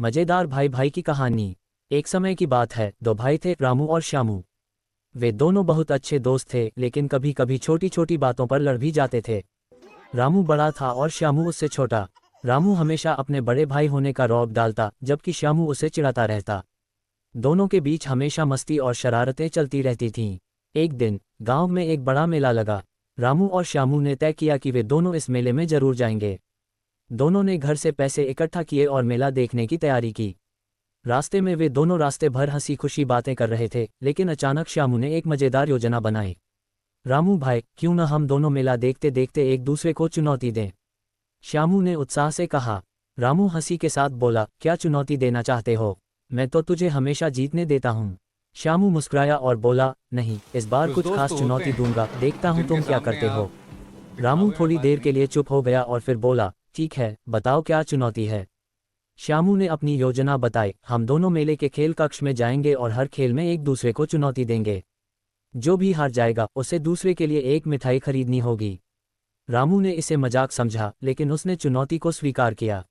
मजेदार भाई भाई की कहानी। एक समय की बात है, दो भाई थे, रामू और श्यामू। वे दोनों बहुत अच्छे दोस्त थे, लेकिन कभी कभी छोटी छोटी बातों पर लड़ भी जाते थे। रामू बड़ा था और श्यामू उससे छोटा। रामू हमेशा अपने बड़े भाई होने का रौब डालता, जबकि श्यामू उसे चिढ़ाता रहता। दोनों के बीच हमेशा मस्ती और शरारतें चलती रहती थीं। एक दिन गांव में एक बड़ा मेला लगा। रामू और श्यामू ने तय किया कि वे दोनों इस मेले में जरूर जाएंगे। दोनों ने घर से पैसे इकट्ठा किए और मेला देखने की तैयारी की। रास्ते में वे दोनों रास्ते भर हंसी खुशी बातें कर रहे थे, लेकिन अचानक श्यामू ने एक मजेदार योजना बनाई। रामू भाई, क्यों न हम दोनों मेला देखते देखते एक दूसरे को चुनौती दें? श्यामू ने उत्साह से कहा। रामू हंसी के साथ बोला, क्या चुनौती देना चाहते हो? मैं तो तुझे हमेशा जीतने देता हूँ। श्यामू मुस्कुराया और बोला, नहीं, इस बार कुछ खास चुनौती दूंगा, देखता हूँ तुम क्या करते हो। रामू थोड़ी देर के लिए चुप हो गया और फिर बोला, ठीक है, बताओ क्या चुनौती है। श्यामू ने अपनी योजना बताई। हम दोनों मेले के खेल कक्ष में जाएंगे और हर खेल में एक दूसरे को चुनौती देंगे। जो भी हार जाएगा उसे दूसरे के लिए एक मिठाई खरीदनी होगी। रामू ने इसे मजाक समझा, लेकिन उसने चुनौती को स्वीकार किया।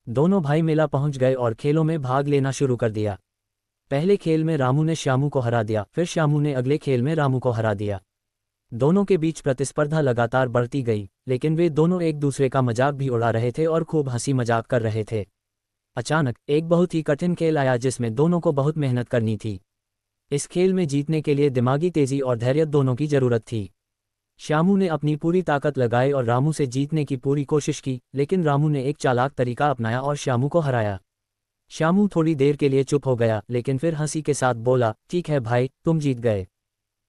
दोनों भाई मेला पहुंच गए और खेलों में भाग लेना शुरू कर दिया। पहले खेल में रामू ने श्यामू को हरा दिया, फिर श्यामू ने अगले खेल में रामू को हरा दिया। दोनों के बीच प्रतिस्पर्धा लगातार बढ़ती गई, लेकिन वे दोनों एक दूसरे का मजाक भी उड़ा रहे थे और खूब हंसी मजाक कर रहे थे। अचानक एक बहुत ही कठिन खेल आया जिसमें दोनों को बहुत मेहनत करनी थी। इस खेल में जीतने के लिए दिमागी तेजी और धैर्य दोनों की जरूरत थी। श्यामू ने अपनी पूरी ताकत लगाई और रामू से जीतने की पूरी कोशिश की, लेकिन रामू ने एक चालाक तरीका अपनाया और श्यामू को हराया। श्यामू थोड़ी देर के लिए चुप हो गया, लेकिन फिर हंसी के साथ बोला, ठीक है भाई, तुम जीत गए।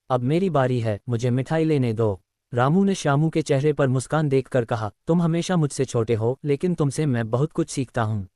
अब मेरी बारी है, मुझे मिठाई लेने दो। रामू ने श्यामू के चेहरे पर मुस्कान देखकर कहा, तुम हमेशा मुझसे छोटे हो, लेकिन तुमसे मैं बहुत कुछ सीखता हूँ।